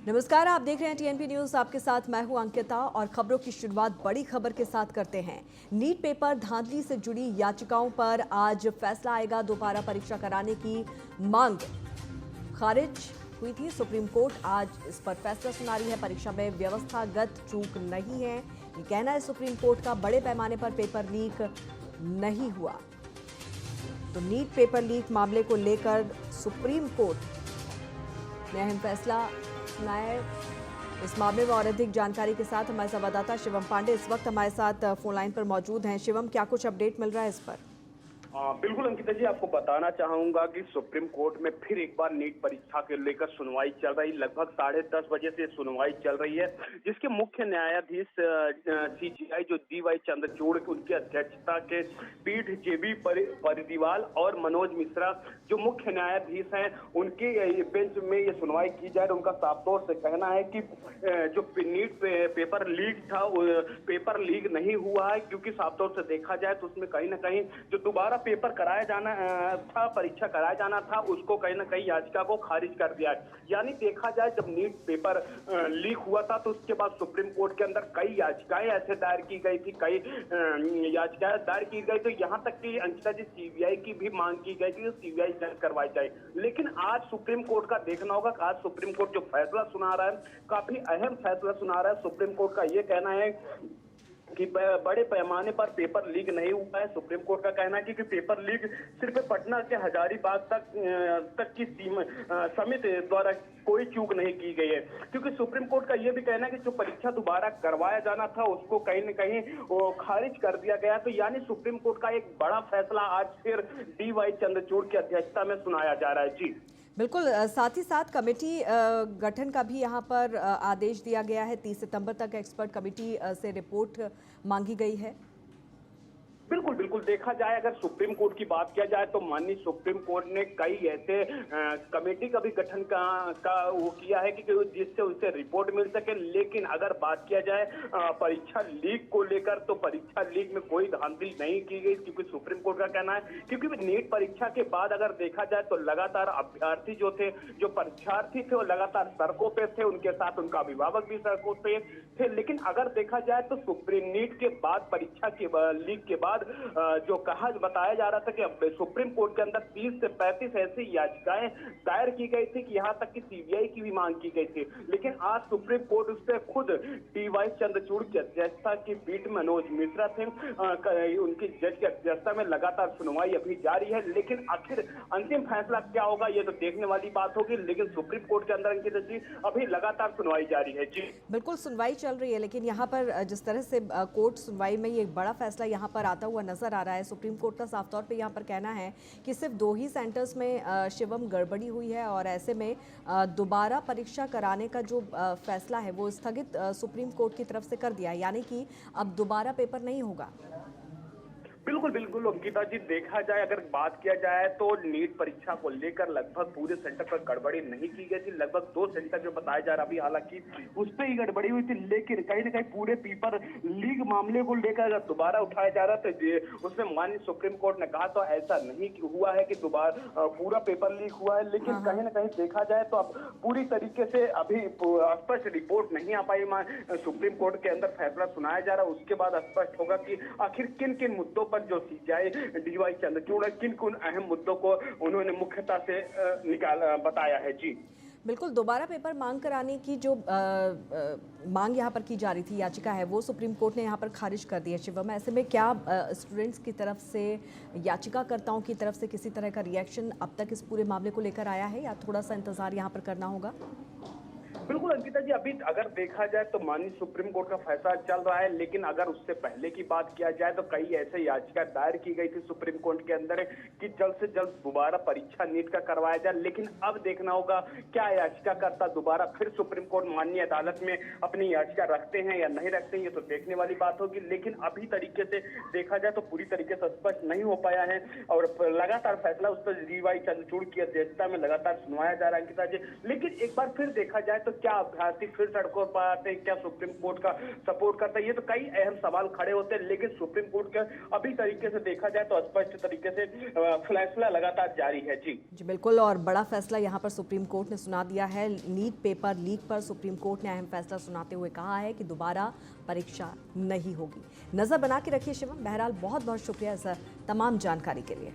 नमस्कार, आप देख रहे हैं टीएनपी न्यूज। आपके साथ मैं हूं अंकिता और खबरों की शुरुआत बड़ी खबर के साथ करते हैं। नीट पेपर धांधली से जुड़ी याचिकाओं पर आज फैसला आएगा। दोबारा परीक्षा कराने की मांग खारिज हुई थी। सुप्रीम कोर्ट आज इस पर फैसला सुना रही है। परीक्षा में व्यवस्थागत चूक नहीं है, ये कहना है सुप्रीम कोर्ट का। बड़े पैमाने पर पेपर लीक नहीं हुआ। तो नीट पेपर लीक मामले को लेकर सुप्रीम कोर्ट ने अहम फैसला सुनाया है। इस मामले में और अधिक जानकारी के साथ हमारे संवाददाता शिवम पांडे इस वक्त हमारे साथ फोन लाइन पर मौजूद हैं। शिवम, क्या कुछ अपडेट मिल रहा है इस पर? बिल्कुल अंकिता जी, आपको बताना चाहूंगा कि सुप्रीम कोर्ट में फिर एक बार नीट परीक्षा के लेकर सुनवाई चल रही। लगभग 10:30 बजे से सुनवाई चल रही है, जिसके मुख्य न्यायाधीश सीजीआई जो डीवाई चंद्रचूड़ उनकी अध्यक्षता के पीठ जेबी परिदीवाल और मनोज मिश्रा जो मुख्य न्यायाधीश हैं, उनके बेंच में ये सुनवाई की जाए। उनका साफ तौर से कहना है कि जो नीट पेपर लीक था, पेपर लीक नहीं हुआ है, क्योंकि साफ तौर से देखा जाए तो उसमें कहीं ना कहीं जो दोबारा पेपर कराया जाना था, परीक्षा कराया जाना था, उसको कहीं ना कहीं याचिका को खारिज कर दिया है। यानी देखा जाए, जब नीट पेपर लीक हुआ था तो उसके बाद सुप्रीम कोर्ट के अंदर कई याचिकाएं ऐसे दायर की गई थी, कई याचिकाएं दायर की गई। तो यहाँ तक कि अंकिता जी, सीबीआई की भी मांग की गई थी, सीबीआई जांच करवाई जाए। लेकिन आज सुप्रीम कोर्ट का देखना होगा कि आज सुप्रीम कोर्ट जो फैसला सुना रहा है, काफी अहम फैसला सुना रहा है। सुप्रीम कोर्ट का ये कहना है कि बड़े पैमाने पर पेपर लीक नहीं हुआ है। सुप्रीम कोर्ट का कहना है कि पेपर लीक सिर्फ पटना के हजारीबाग तक की समिति द्वारा कोई चूक नहीं की गई है, क्योंकि सुप्रीम कोर्ट का यह भी कहना है कि जो परीक्षा दोबारा करवाया जाना था उसको कहीं न कहीं वो खारिज कर दिया गया। तो यानी सुप्रीम कोर्ट का एक बड़ा फैसला आज फिर डीवाई चंद्रचूड़ की अध्यक्षता में सुनाया जा रहा है। जी बिल्कुल, साथ ही साथ कमेटी गठन का भी यहाँ पर आदेश दिया गया है। 30 सितंबर तक एक्सपर्ट कमेटी से रिपोर्ट मांगी गई है। बिल्कुल बिल्कुल, देखा जाए अगर सुप्रीम कोर्ट की बात किया जाए तो माननीय सुप्रीम कोर्ट ने कई ऐसे कमेटी का भी गठन का वो किया है कि जिससे उसे रिपोर्ट मिल सके। लेकिन अगर बात किया जाए परीक्षा लीक को लेकर, तो परीक्षा लीक में कोई धांधली नहीं की गई, क्योंकि सुप्रीम कोर्ट का कहना है, क्योंकि नीट परीक्षा के बाद अगर देखा जाए तो लगातार अभ्यर्थी जो थे, जो परीक्षार्थी थे, वो लगातार सड़कों पे थे, उनके साथ उनका अभिभावक भी सड़कों पे थे। लेकिन अगर देखा जाए तो सुप्रीम नीट के बाद, परीक्षा के लीक के बाद जो बताया जा रहा था कि सुप्रीम कोर्ट के अंदर 30 से 35 ऐसी याचिकाएं दायर की गई थी कि यहां तक कि सीबीआई की भी मांग की गई थी। लेकिन आज सुप्रीम कोर्ट उस पर खुद डीवाई चंद्रचूड़ की अध्यक्षता की पीठ में मनोज मिश्रा थे, उनकी जज की अध्यक्षता में लगातार सुनवाई अभी जारी है। लेकिन आखिर अंतिम फैसला क्या होगा, ये तो देखने वाली बात होगी। लेकिन सुप्रीम कोर्ट के अंदर अंकित जी अभी लगातार सुनवाई जारी है। जी बिल्कुल, सुनवाई चल रही है, लेकिन यहाँ पर जिस तरह से कोर्ट सुनवाई में ये बड़ा फैसला यहाँ पर आता हुआ नजर आ रहा है। सुप्रीम कोर्ट का साफ तौर पे यहाँ पर कहना है कि सिर्फ 2 ही सेंटर्स में शिवम गड़बड़ी हुई है और ऐसे में दोबारा परीक्षा कराने का जो फैसला है वो स्थगित सुप्रीम कोर्ट की तरफ से कर दिया है, यानी कि अब दोबारा पेपर नहीं होगा। बिल्कुल बिल्कुल अंकिता जी, देखा जाए अगर बात किया जाए तो नीट परीक्षा को लेकर लगभग पूरे सेंटर पर गड़बड़ी नहीं की गई थी। लगभग 2 सेंटर जो बताया जा रहा, अभी हालांकि उस पर ही गड़बड़ी हुई थी। लेकिन कहीं ना कहीं पूरे पेपर लीक मामले को लेकर अगर दोबारा उठाया जा रहा था, उसमें माननीय सुप्रीम कोर्ट ने कहा तो ऐसा नहीं हुआ है कि दोबारा पूरा पेपर लीक हुआ है। लेकिन कहीं ना कहीं देखा जाए तो अब पूरी तरीके से अभी स्पष्ट रिपोर्ट नहीं आ पाई। सुप्रीम कोर्ट के अंदर फैसला सुनाया जा रहा है, उसके बाद स्पष्ट होगा कि आखिर किन किन मुद्दों पर जो सीजीआई डीवाई चंद्रचूड़ किन किन अहम मुद्दों को उन्होंने मुख्यता से बताया है। जी बिल्कुल, दोबारा पेपर मांग कराने की जो मांग यहाँ पर की जा रही थी, याचिका है, वो सुप्रीम कोर्ट ने यहाँ पर खारिज कर दी है। शिवम, ऐसे में क्या स्टूडेंट्स की तरफ से, याचिकाकर्ताओं की तरफ से किसी तरह का रिएक्शन अब तक इस पूरे मामले को लेकर आया है, या थोड़ा सा इंतजार यहाँ पर करना होगा? बिल्कुल अंकिता जी, अभी अगर देखा जाए तो माननीय सुप्रीम कोर्ट का फैसला चल रहा है। लेकिन अगर उससे पहले की बात किया जाए तो कई ऐसे याचिका दायर की गई थी सुप्रीम कोर्ट के अंदर कि जल्द से जल्द दोबारा परीक्षा नीट का करवाया जाए। लेकिन अब देखना होगा क्या याचिकाकर्ता दोबारा फिर सुप्रीम कोर्ट माननीय अदालत में अपनी याचिका रखते हैं या नहीं रखते हैं, ये तो देखने वाली बात होगी। लेकिन अभी तरीके से देखा जाए तो पूरी तरीके से स्पष्ट नहीं हो पाया है और लगातार फैसला उस पर डीवाई चंद्रचूड़ की अध्यक्षता में लगातार सुनवाया जा रहा है अंकिता जी। लेकिन एक बार फिर देखा जाए तो क्या अभ्यर्थी फिर सड़कों पर आते हैं, क्या सुप्रीम कोर्ट का सपोर्ट करता है, ये तो कई अहम सवाल खड़े होते हैं। लेकिन सुप्रीम कोर्ट के अभी तरीके से देखा जाए तो स्पष्ट तरीके से फैसला लगातार जारी है। जी बिल्कुल, और बड़ा फैसला यहाँ पर सुप्रीम कोर्ट ने सुना दिया है। नीट पेपर लीक पर सुप्रीम कोर्ट ने अहम फैसला सुनाते हुए कहा है कि दोबारा परीक्षा नहीं होगी। नजर बना के रखिए शिवम। बहरहाल बहुत बहुत शुक्रिया इस तमाम जानकारी के लिए।